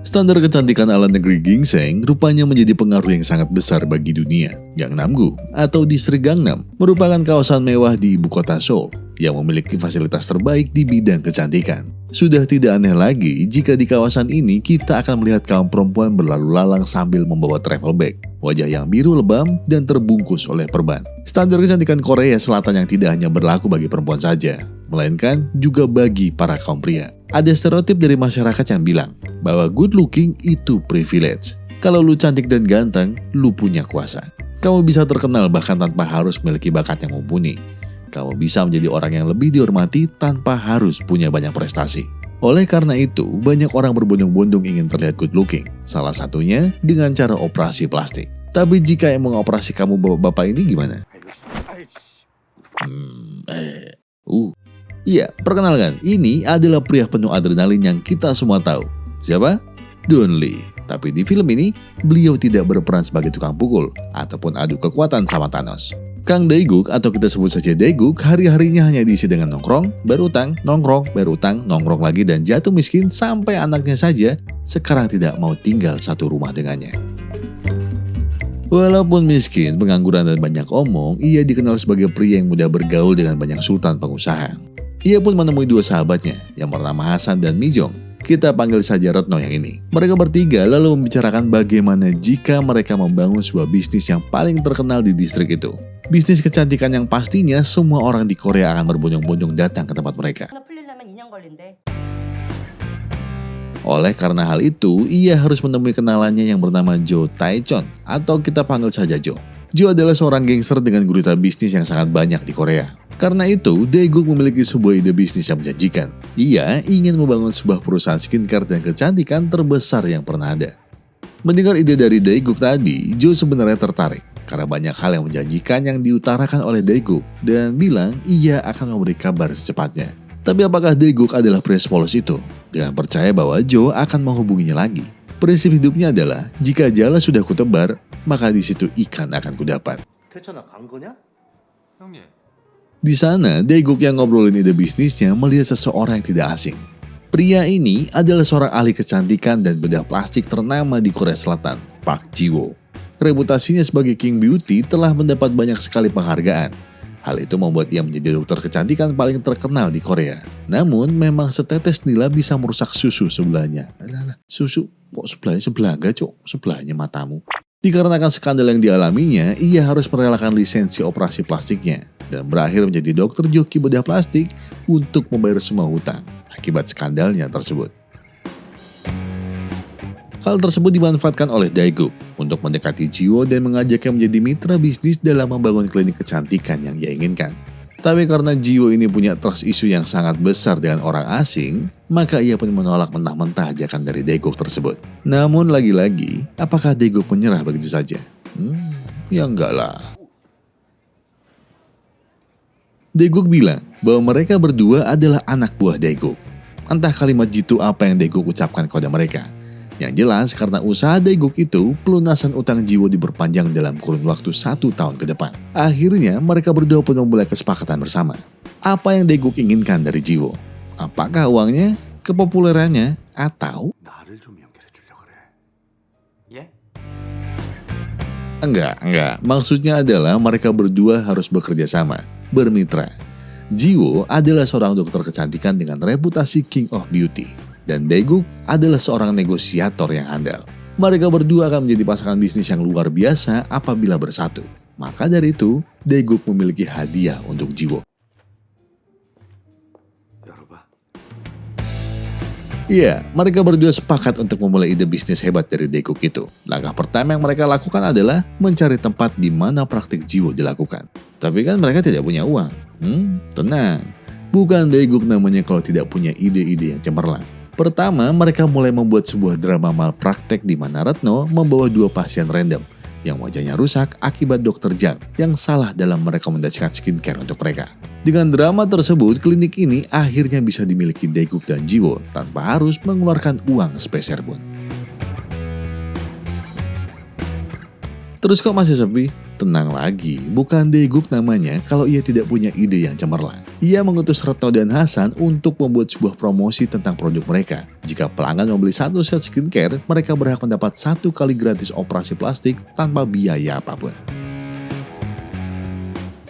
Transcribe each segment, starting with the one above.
Standar kecantikan ala negeri Ginseng rupanya menjadi pengaruh yang sangat besar bagi dunia. Gangnam-gu atau distrik Gangnam merupakan kawasan mewah di ibu kota Seoul yang memiliki fasilitas terbaik di bidang kecantikan. Sudah tidak aneh lagi jika di kawasan ini kita akan melihat kaum perempuan berlalu lalang sambil membawa travel bag, wajah yang biru lebam dan terbungkus oleh perban. Standar kecantikan Korea Selatan yang tidak hanya berlaku bagi perempuan saja, melainkan juga bagi para kaum pria. Ada stereotip dari masyarakat yang bilang bahwa good looking itu privilege. Kalau lu cantik dan ganteng, lu punya kuasa. Kamu bisa terkenal bahkan tanpa harus memiliki bakat yang mumpuni. Kamu bisa menjadi orang yang lebih dihormati tanpa harus punya banyak prestasi. Oleh karena itu, banyak orang berbondong-bondong ingin terlihat good looking. Salah satunya dengan cara operasi plastik. Tapi jika emang operasi kamu bapak-bapak ini gimana? Iya, perkenalkan, ini adalah pria penuh adrenalin yang kita semua tahu. Siapa? Don Lee. Tapi di film ini, beliau tidak berperan sebagai tukang pukul ataupun adu kekuatan sama Thanos. Kang Dae-guk atau kita sebut saja Dae-guk hari-harinya hanya diisi dengan nongkrong, berutang, nongkrong, berutang, nongkrong lagi dan jatuh miskin sampai anaknya saja sekarang tidak mau tinggal satu rumah dengannya. Walaupun miskin, pengangguran dan banyak omong, ia dikenal sebagai pria yang mudah bergaul dengan banyak sultan pengusaha. Ia pun menemui dua sahabatnya yang bernama Hasan dan Mijong. Kita panggil saja Retno yang ini. Mereka bertiga lalu membicarakan bagaimana jika mereka membangun sebuah bisnis yang paling terkenal di distrik itu. Bisnis kecantikan yang pastinya semua orang di Korea akan berbondong-bondong datang ke tempat mereka. Oleh karena hal itu, ia harus menemui kenalannya yang bernama Jo Taechon atau kita panggil saja Jo. Jo adalah seorang gangster dengan gurita bisnis yang sangat banyak di Korea. Karena itu, Dae-guk memiliki sebuah ide bisnis yang menjanjikan. Ia ingin membangun sebuah perusahaan skincare dan kecantikan terbesar yang pernah ada. Mendengar ide dari Dae-guk tadi, Jo sebenarnya tertarik. Karena banyak hal yang menjanjikan yang diutarakan oleh Dae-guk dan bilang ia akan memberi kabar secepatnya. Tapi apakah Dae-guk adalah pria polos itu? Dengan percaya bahwa Jo akan menghubunginya lagi. Prinsip hidupnya adalah, jika jala sudah kutebar, maka di situ ikan akan kudapat. Di sana, Dae-guk yang ngobrolin ide bisnisnya melihat seseorang yang tidak asing. Pria ini adalah seorang ahli kecantikan dan bedah plastik ternama di Korea Selatan, Park Ji-woo. Reputasinya sebagai King Beauty telah mendapat banyak sekali penghargaan. Hal itu membuat ia menjadi dokter kecantikan paling terkenal di Korea. Namun, memang setetes nila bisa merusak susu sebelahnya. Susu? Kok sebelahnya? Sebelaga, cok. Sebelahnya matamu. Dikarenakan skandal yang dialaminya, ia harus merelakan lisensi operasi plastiknya dan berakhir menjadi dokter joki bedah plastik untuk membayar semua hutang akibat skandalnya tersebut. Hal tersebut dimanfaatkan oleh Dae-guk untuk mendekati Ji-woo dan mengajaknya menjadi mitra bisnis dalam membangun klinik kecantikan yang ia inginkan. Tapi karena Ji-woo ini punya trust issue yang sangat besar dengan orang asing, maka ia pun menolak mentah-mentah ajakan dari Dae-guk tersebut. Namun lagi-lagi, apakah Dae-guk menyerah begitu saja? Ya enggak lah. Dae-guk bilang bahwa mereka berdua adalah anak buah Dae-guk. Entah kalimat jitu apa yang Dae-guk ucapkan kepada mereka. Yang jelas karena usaha Dae-guk itu, pelunasan utang Ji-woo diperpanjang dalam kurun waktu 1 tahun ke depan. Akhirnya mereka berdua pun memulai kesepakatan bersama. Apa yang Dae-guk inginkan dari Ji-woo? Apakah uangnya, kepopulerannya, atau... Enggak. Maksudnya adalah mereka berdua harus bekerja sama, bermitra. Ji-woo adalah seorang dokter kecantikan dengan reputasi King of Beauty. Dan Dae-guk adalah seorang negosiator yang handal. Mereka berdua akan menjadi pasangan bisnis yang luar biasa apabila bersatu. Maka dari itu, Dae-guk memiliki hadiah untuk Ji-woo. Iya, mereka berdua sepakat untuk memulai ide bisnis hebat dari Dae-guk itu. Langkah pertama yang mereka lakukan adalah mencari tempat di mana praktik Ji-woo dilakukan. Tapi kan mereka tidak punya uang. Tenang. Bukan Dae-guk namanya kalau tidak punya ide-ide yang cemerlang. Pertama, mereka mulai membuat sebuah drama malpraktek di mana Retno membawa 2 pasien random yang wajahnya rusak akibat dokter Jang yang salah dalam merekomendasikan skincare untuk mereka. Dengan drama tersebut, klinik ini akhirnya bisa dimiliki Dae-guk dan Ji-woo tanpa harus mengeluarkan uang sepeser pun. Terus kok masih sepi? Tenang lagi, bukan Daeguk namanya kalau ia tidak punya ide yang cemerlang. Ia mengutus Retno dan Hasan untuk membuat sebuah promosi tentang produk mereka. Jika pelanggan membeli satu set skincare, mereka berhak mendapat 1 kali gratis operasi plastik tanpa biaya apapun.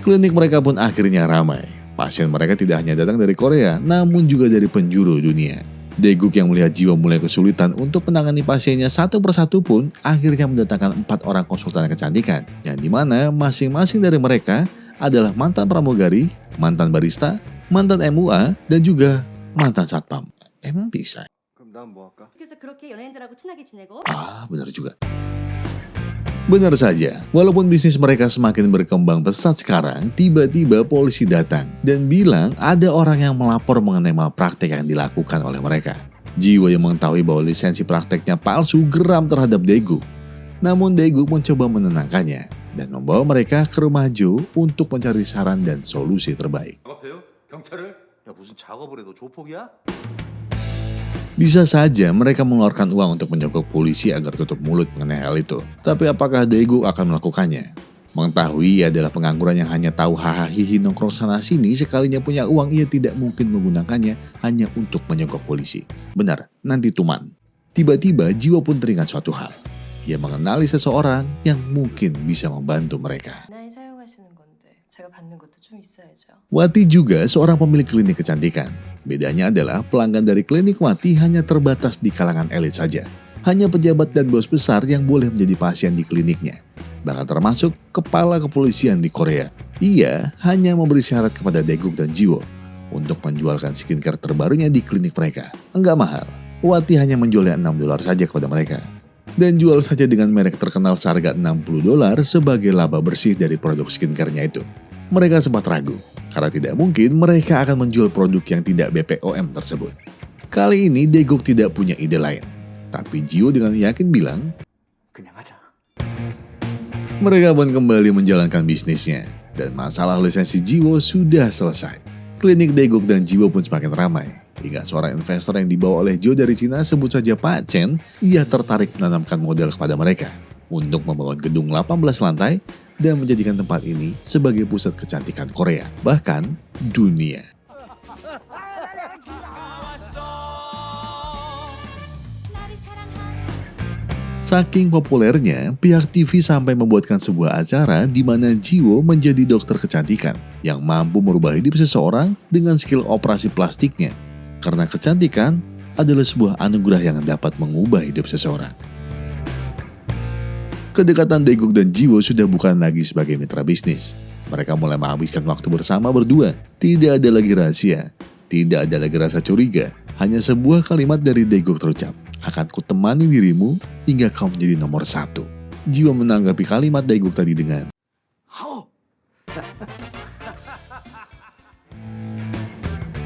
Klinik mereka pun akhirnya ramai. Pasien mereka tidak hanya datang dari Korea, namun juga dari penjuru dunia. Daeguk yang melihat Jiwoo mulai kesulitan untuk menangani pasiennya satu persatu pun akhirnya mendatangkan 4 orang konsultan kecantikan, yang dimana masing-masing dari mereka adalah mantan pramugari, mantan barista, mantan MUA, dan juga mantan satpam. Emang bisa? Benar juga. Benar saja, walaupun bisnis mereka semakin berkembang pesat sekarang, tiba-tiba polisi datang dan bilang ada orang yang melapor mengenai malpraktek yang dilakukan oleh mereka. Jiwoo yang mengetahui bahwa lisensi prakteknya palsu geram terhadap Daeguk. Namun Daeguk mencoba menenangkannya dan membawa mereka ke rumah Jo untuk mencari saran dan solusi terbaik. Bisa saja mereka mengeluarkan uang untuk menyogok polisi agar tutup mulut mengenai hal itu. Tapi apakah Daeguk akan melakukannya? Mengetahui ia adalah pengangguran yang hanya tahu hahaha nongkrong sana sini, sekalinya punya uang ia tidak mungkin menggunakannya hanya untuk menyogok polisi. Benar, nanti tuman. Tiba-tiba Jiwoo pun teringat suatu hal. Ia mengenali seseorang yang mungkin bisa membantu mereka. Wati juga seorang pemilik klinik kecantikan. Bedanya adalah pelanggan dari klinik Wati hanya terbatas di kalangan elit saja. Hanya pejabat dan bos besar yang boleh menjadi pasien di kliniknya. Bahkan termasuk kepala kepolisian di Korea. Ia hanya memberi syarat kepada Daeguk dan Jiwoo untuk menjualkan skincare terbarunya di klinik mereka. Enggak mahal. Wati hanya menjualnya $6 saja kepada mereka. Dan jual saja dengan merek terkenal seharga $60 sebagai laba bersih dari produk skincare-nya itu. Mereka sempat ragu, karena tidak mungkin mereka akan menjual produk yang tidak BPOM tersebut. Kali ini Daeguk tidak punya ide lain, tapi Jiwoo dengan yakin bilang, "Kenyang aja." Mereka pun kembali menjalankan bisnisnya, dan masalah lisensi Jiwoo sudah selesai. Klinik Daeguk dan Jiwoo pun semakin ramai, hingga seorang investor yang dibawa oleh Jo dari Cina, sebut saja Pak Chen, ia tertarik menanamkan modal kepada mereka untuk membangun gedung 18 lantai dan menjadikan tempat ini sebagai pusat kecantikan Korea, bahkan dunia. Saking populernya, pihak TV sampai membuatkan sebuah acara di mana Jiwoo menjadi dokter kecantikan yang mampu merubah hidup seseorang dengan skill operasi plastiknya. Karena kecantikan adalah sebuah anugerah yang dapat mengubah hidup seseorang. Kedekatan Daeguk dan Jiwoo sudah bukan lagi sebagai mitra bisnis. Mereka mulai menghabiskan waktu bersama berdua. Tidak ada lagi rahasia, tidak ada lagi rasa curiga. Hanya sebuah kalimat dari Daeguk terucap, "Akan kutemani dirimu hingga kau menjadi nomor 1." Jiwoo menanggapi kalimat Daeguk tadi dengan,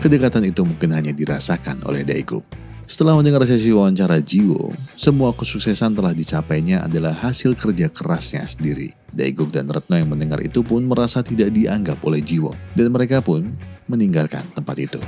kedekatan itu mungkin hanya dirasakan oleh Daeguk. Setelah mendengar sesi wawancara Jiwoo, semua kesuksesan telah dicapainya adalah hasil kerja kerasnya sendiri. Daeguk dan Retno yang mendengar itu pun merasa tidak dianggap oleh Jiwoo, dan mereka pun meninggalkan tempat itu.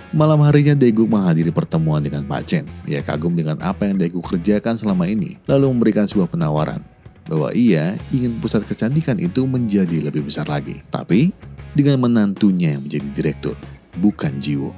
Malam harinya Daeguk menghadiri pertemuan dengan Pak Chen. Ia kagum dengan apa yang Daeguk kerjakan selama ini, lalu memberikan sebuah penawaran bahwa ia ingin pusat kecantikan itu menjadi lebih besar lagi, tapi dengan menantunya yang menjadi direktur, bukan Jiwoo.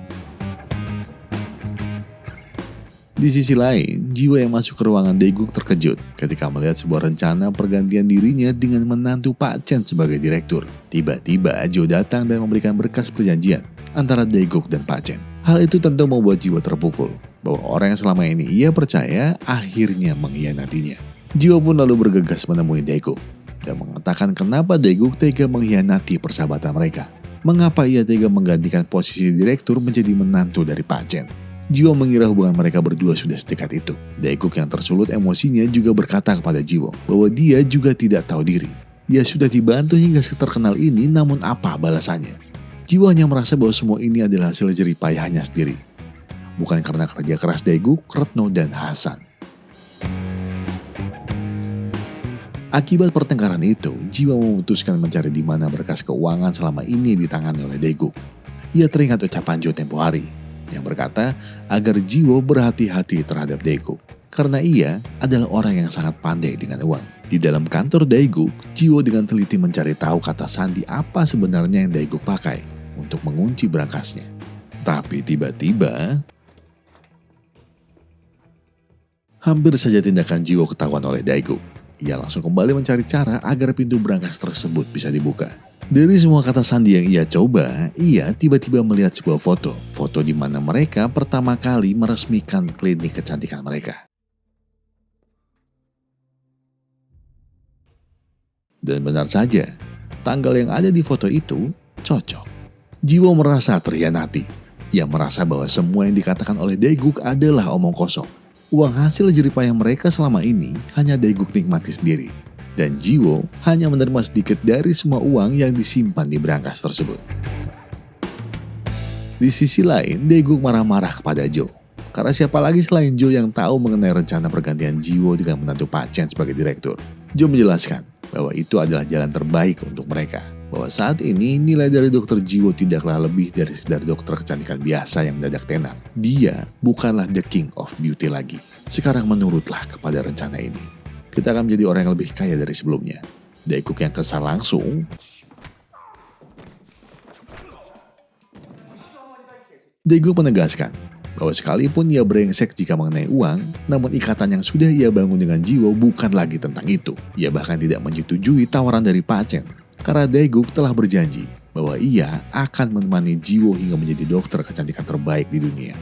Di sisi lain, Jiwoo yang masuk ke ruangan Daeguk terkejut ketika melihat sebuah rencana pergantian dirinya dengan menantu Pak Chen sebagai direktur. Tiba-tiba Jo datang dan memberikan berkas perjanjian antara Daeguk dan Pak Chen. Hal itu tentu membuat Jiwoo terpukul bahwa orang yang selama ini ia percaya akhirnya mengkhianatinya. Jiwoo pun lalu bergegas menemui Daeguk dan mengatakan kenapa Daeguk tega mengkhianati persahabatan mereka. Mengapa ia tega menggantikan posisi direktur menjadi menantu dari Pak Chen. Jiwoo mengira hubungan mereka berdua sudah sedekat itu. Daeguk yang tersulut emosinya juga berkata kepada Jiwoo bahwa dia juga tidak tahu diri. Ia sudah dibantu hingga terkenal ini, namun apa balasannya? Jiwoo hanya merasa bahwa semua ini adalah hasil jerih payahnya sendiri. Bukan karena kerja keras Daeguk, Retno, dan Hasan. Akibat pertengkaran itu, Jiwoo memutuskan mencari di mana berkas keuangan selama ini ditangani oleh Daeguk. Ia teringat ucapan Jo tempo hari yang berkata agar Jiwoo berhati-hati terhadap Daeguk. karena ia adalah orang yang sangat pandai dengan uang. Di dalam kantor Daeguk, Jiwo dengan teliti mencari tahu kata sandi apa sebenarnya yang Daeguk pakai untuk mengunci berangkasnya. Tapi tiba-tiba, hampir saja tindakan Jiwo ketahuan oleh Daeguk. Ia langsung kembali mencari cara agar pintu berangkas tersebut bisa dibuka. Dari semua kata sandi yang ia coba, ia tiba-tiba melihat sebuah foto. Foto di mana mereka pertama kali meresmikan klinik kecantikan mereka. Dan benar saja, tanggal yang ada di foto itu cocok. Jiwo merasa terhianati. Ia merasa bahwa semua yang dikatakan oleh Daeguk adalah omong kosong. Uang hasil jeripayah mereka selama ini hanya Daeguk nikmati sendiri. Dan Jiwo hanya menerima sedikit dari semua uang yang disimpan di berangkas tersebut. Di sisi lain, Daeguk marah-marah kepada Jo. Karena siapa lagi selain Jo yang tahu mengenai rencana pergantian Jiwo dengan menantu Pak Chen sebagai direktur. Jo menjelaskan bahwa itu adalah jalan terbaik untuk mereka. Bahwa saat ini nilai dari dokter Jiwo tidaklah lebih dari sekedar dokter kecantikan biasa yang mendadak tenar. Dia bukanlah the king of beauty lagi. Sekarang menurutlah kepada rencana ini. Kita akan menjadi orang yang lebih kaya dari sebelumnya. Daeguk yang kesal langsung. Daeguk menegaskan bahwa sekalipun ia brengsek jika mengenai uang, namun ikatan yang sudah ia bangun dengan Jiwo bukan lagi tentang itu. Ia bahkan tidak menyetujui tawaran dari Pak Chen, karena Daeguk telah berjanji bahwa ia akan menemani Jiwo hingga menjadi dokter kecantikan terbaik di dunia.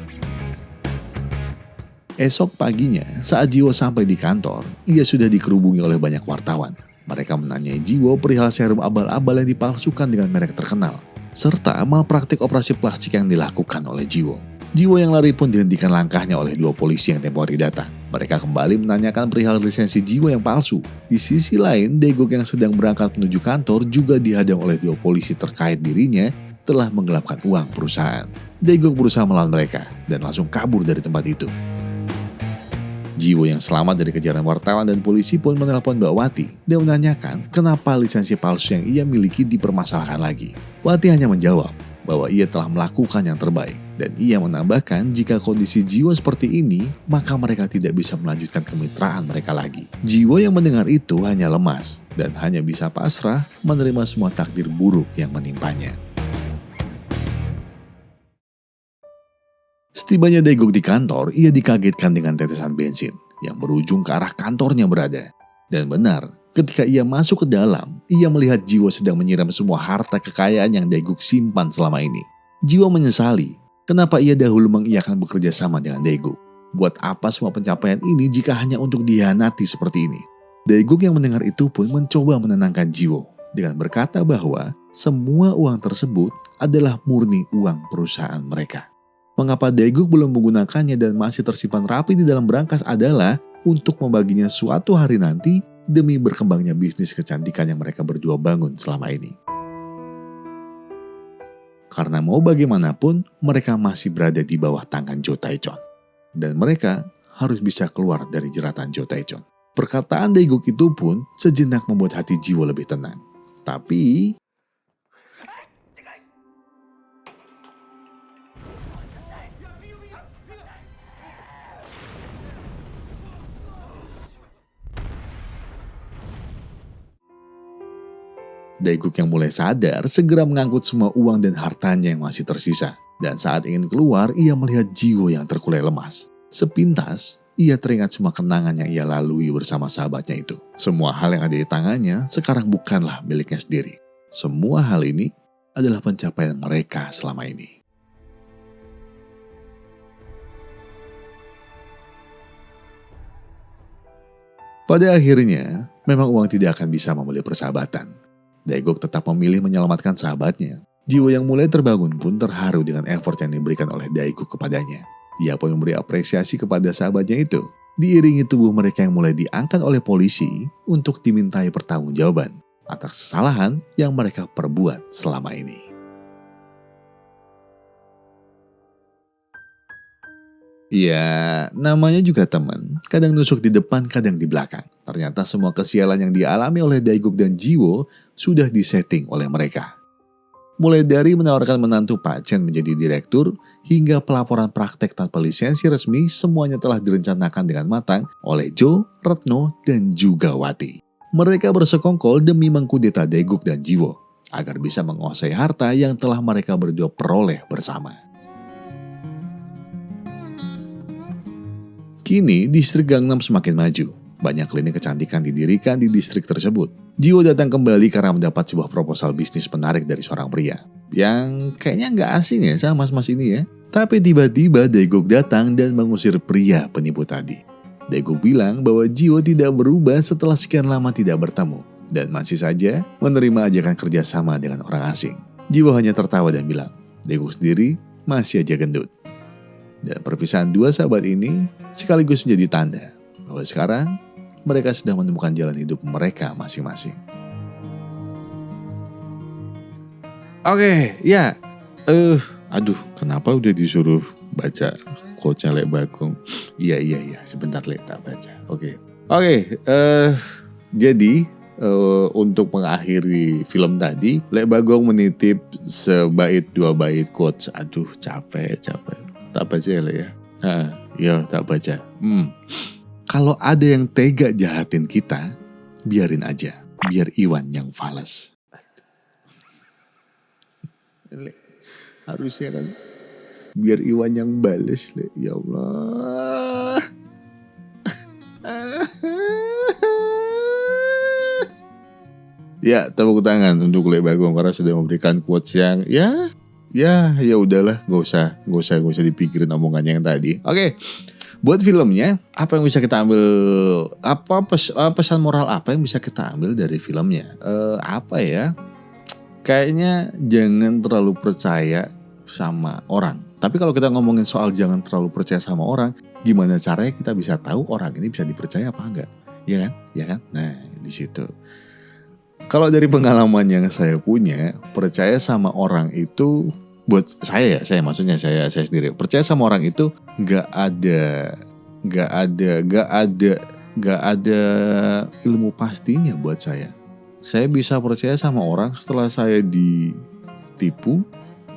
Esok paginya, saat Jiwo sampai di kantor, ia sudah dikerubungi oleh banyak wartawan. Mereka menanyai Jiwo perihal serum abal-abal yang dipalsukan dengan merek terkenal, serta malpraktik operasi plastik yang dilakukan oleh Jiwo. Jiwo yang lari pun dihentikan langkahnya oleh dua polisi yang tempo hari datang. Mereka kembali menanyakan perihal lisensi Jiwo yang palsu. Di sisi lain, Daeguk yang sedang berangkat menuju kantor juga dihadang oleh dua polisi terkait dirinya telah menggelapkan uang perusahaan. Daeguk berusaha melawan mereka dan langsung kabur dari tempat itu. Jiwo yang selamat dari kejaran wartawan dan polisi pun menelpon Mbak Wati dan menanyakan kenapa lisensi palsu yang ia miliki dipermasalahkan lagi. Wati hanya menjawab bahwa ia telah melakukan yang terbaik dan ia menambahkan jika kondisi Jiwo seperti ini maka mereka tidak bisa melanjutkan kemitraan mereka lagi. Jiwo yang mendengar itu hanya lemas dan hanya bisa pasrah menerima semua takdir buruk yang menimpanya. Setibanya Daeguk di kantor, ia dikagetkan dengan tetesan bensin yang berujung ke arah kantornya berada. Dan benar, ketika ia masuk ke dalam, ia melihat Jiwo sedang menyiram semua harta kekayaan yang Daeguk simpan selama ini. Jiwo menyesali kenapa ia dahulu mengiyakan bekerja sama dengan Daeguk. Buat apa semua pencapaian ini jika hanya untuk dihianati seperti ini? Daeguk yang mendengar itu pun mencoba menenangkan Jiwo dengan berkata bahwa semua uang tersebut adalah murni uang perusahaan mereka. Mengapa Daeguk belum menggunakannya dan masih tersimpan rapi di dalam berangkas adalah untuk membaginya suatu hari nanti demi berkembangnya bisnis kecantikan yang mereka berdua bangun selama ini. Karena mau bagaimanapun, mereka masih berada di bawah tangan Jo Taechon. Dan mereka harus bisa keluar dari jeratan Jo Taechon. Perkataan Daeguk itu pun sejenak membuat hati Jiwo lebih tenang. Tapi Daeguk yang mulai sadar segera mengangkut semua uang dan hartanya yang masih tersisa. Dan saat ingin keluar, ia melihat Jiwo yang terkulai lemas. Sepintas, ia teringat semua kenangan yang ia lalui bersama sahabatnya itu. Semua hal yang ada di tangannya sekarang bukanlah miliknya sendiri. Semua hal ini adalah pencapaian mereka selama ini. Pada akhirnya, memang uang tidak akan bisa membeli persahabatan. Daeguk tetap memilih menyelamatkan sahabatnya. Jiwo yang mulai terbangun pun terharu dengan effort yang diberikan oleh Daeguk kepadanya. Ia pun memberi apresiasi kepada sahabatnya itu. Diiringi tubuh mereka yang mulai diangkat oleh polisi untuk dimintai pertanggungjawaban atas kesalahan yang mereka perbuat selama ini. Ya, namanya juga teman. Kadang nusuk di depan, kadang di belakang. Ternyata semua kesialan yang dialami oleh Daeguk dan Jiwo sudah disetting oleh mereka. Mulai dari menawarkan menantu Pak Chen menjadi direktur, hingga pelaporan praktek tanpa lisensi resmi, semuanya telah direncanakan dengan matang oleh Jo, Retno, dan juga Wati. Mereka bersekongkol demi mengkudeta Daeguk dan Jiwo, agar bisa menguasai harta yang telah mereka berdua peroleh bersama. Kini, distrik Gangnam semakin maju. Banyak klinik kecantikan didirikan di distrik tersebut. Jiwo datang kembali karena mendapat sebuah proposal bisnis menarik dari seorang pria. Yang kayaknya nggak asing ya sama mas-mas ini ya. Tapi tiba-tiba Daeguk datang dan mengusir pria penipu tadi. Daeguk bilang bahwa Jiwo tidak berubah setelah sekian lama tidak bertemu. Dan masih saja menerima ajakan kerjasama dengan orang asing. Jiwo hanya tertawa dan bilang, Daeguk sendiri masih aja gendut. Dan perpisahan dua sahabat ini sekaligus menjadi tanda bahwa sekarang mereka sudah menemukan jalan hidup mereka masing-masing. Oke, ya. Kenapa udah disuruh baca quotes-nya Lek Bagong? Iya, sebentar Lek tak baca. Oke, jadi untuk mengakhiri film tadi, Lek Bagong menitip sebait dua bait quotes. Aduh, capek. Tak baca ya Lek ya? Ya tak baca. Kalau ada yang tega jahatin kita, biarin aja. Biar Iwan yang falas. Harusnya kan biar Iwan yang bales. Ya Allah. Ya, tepuk tangan untuk Lek Bagong karena sudah memberikan quotes yang ya udahlah, gak usah dipikirin omongannya yang tadi. Oke. Buat filmnya, apa yang bisa kita ambil, pesan moral apa yang bisa kita ambil dari filmnya? Kayaknya jangan terlalu percaya sama orang. Tapi kalau kita ngomongin soal jangan terlalu percaya sama orang, gimana caranya kita bisa tahu orang ini bisa dipercaya apa enggak? Ya kan? Nah, di situ. Kalau dari pengalaman yang saya punya, percaya sama orang itu buat saya sendiri percaya sama orang itu nggak ada ilmu pastinya buat saya. Saya bisa percaya sama orang setelah saya ditipu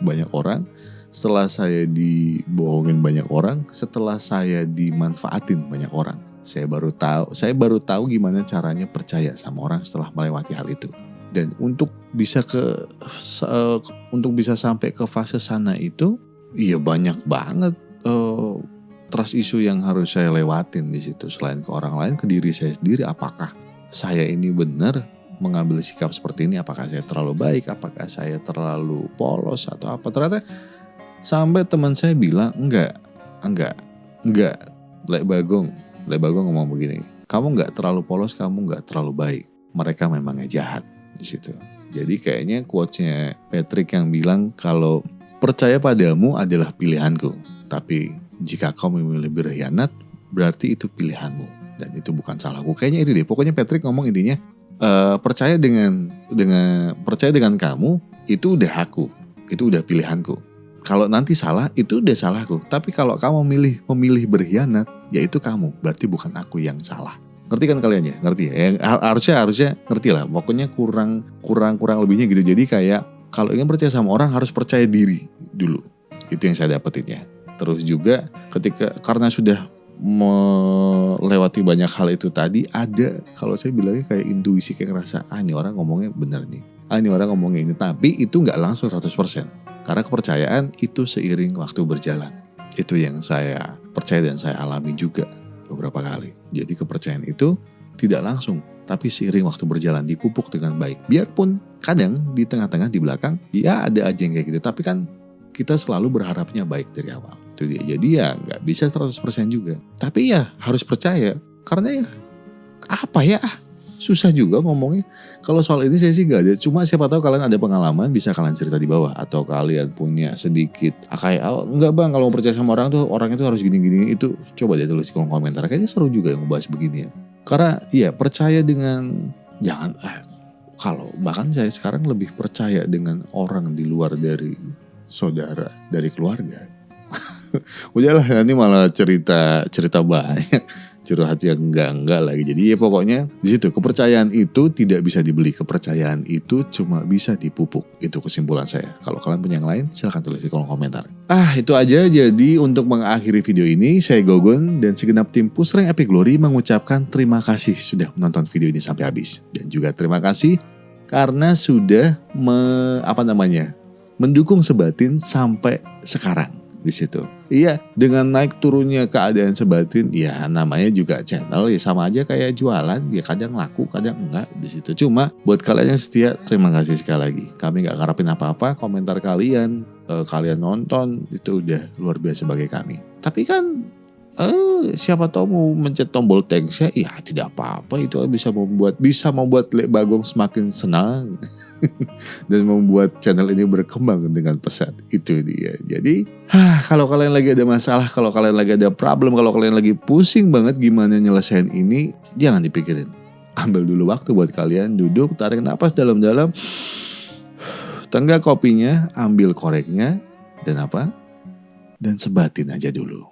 banyak orang, setelah saya dibohongin banyak orang, setelah saya dimanfaatin banyak orang. Saya baru tahu gimana caranya percaya sama orang setelah melewati hal itu. Dan untuk bisa sampai ke fase sana itu, iya banyak banget trust issue yang harus saya lewatin di situ. Selain ke orang lain, ke diri saya sendiri. Apakah saya ini benar mengambil sikap seperti ini? Apakah saya terlalu baik? Apakah saya terlalu polos atau apa? Ternyata sampai teman saya bilang enggak. Lek Bagong ngomong begini, kamu enggak terlalu polos, kamu enggak terlalu baik. Mereka memangnya jahat. Di situ. Jadi kayaknya quotes-nya Patrick yang bilang kalau percaya padamu adalah pilihanku, tapi jika kau memilih berkhianat, berarti itu pilihanmu dan itu bukan salahku. Kayaknya itu deh. Pokoknya Patrick ngomong intinya percaya dengan kamu itu udah aku, itu udah pilihanku. Kalau nanti salah itu udah salahku. Tapi kalau kamu memilih berkhianat, ya itu kamu, berarti bukan aku yang salah. Ngerti kan kalian ya? Ngerti ya? Harusnya ngerti lah. Pokoknya kurang lebihnya gitu. Jadi kayak kalau ingin percaya sama orang harus percaya diri dulu. Itu yang saya dapetin ya. Terus juga karena sudah melewati banyak hal itu tadi, ada kalau saya bilangnya kayak intuisi, kayak ngerasa ini orang ngomongnya benar nih. Ini orang ngomongnya ini. Tapi itu gak langsung 100%. Karena kepercayaan itu seiring waktu berjalan. Itu yang saya percaya dan saya alami juga beberapa kali. Jadi kepercayaan itu tidak langsung, tapi seiring waktu berjalan dipupuk dengan baik. Biarpun kadang di tengah-tengah, di belakang, ya ada aja yang kayak gitu. Tapi kan kita selalu berharapnya baik dari awal. Itu dia. Jadi ya nggak bisa 100% juga. Tapi ya harus percaya. Karena ya susah juga ngomongnya. Kalau soal ini saya sih gak ada. Cuma siapa tahu kalian ada pengalaman, bisa kalian cerita di bawah. Atau kalian punya sedikit enggak bang, kalau mau percaya sama orang itu harus gini-gini. Itu coba deh tulis di kolom komentar. Kayaknya seru juga yang ngebahas begini ya. Karena ya percaya dengan bahkan saya sekarang lebih percaya dengan orang di luar dari saudara, dari keluarga. Udahlah, nanti malah cerita banyak. Curhat yang enggak lagi. Jadi ya pokoknya di situ kepercayaan itu tidak bisa dibeli. Kepercayaan itu cuma bisa dipupuk. Itu kesimpulan saya. Kalau kalian punya yang lain silahkan tulis di kolom komentar. Itu aja. Jadi untuk mengakhiri video ini saya Gogon dan segenap tim Push Rank Epic Glory mengucapkan terima kasih sudah menonton video ini sampai habis. Dan juga terima kasih karena sudah mendukung Sebatin sampai sekarang. Di situ. Iya, dengan naik turunnya keadaan Sebatin, ya namanya juga channel, ya sama aja kayak jualan, ya kadang laku, kadang enggak di situ. Cuma buat kalian yang setia, terima kasih sekali lagi. Kami nggak harapin apa-apa, komentar kalian, kalian nonton itu udah luar biasa bagi kami. Tapi kan siapa tahu mau mencet tombol thanks ya tidak apa-apa, itu bisa membuat Lek Bagong semakin senang dan membuat channel ini berkembang dengan pesat. Itu dia. Jadi kalau kalian lagi ada masalah, kalau kalian lagi ada problem, kalau kalian lagi pusing banget gimana nyelesain ini, jangan dipikirin. Ambil dulu waktu buat kalian, duduk, tarik napas dalam-dalam, tenggak kopinya, ambil koreknya, dan Sebatin aja dulu.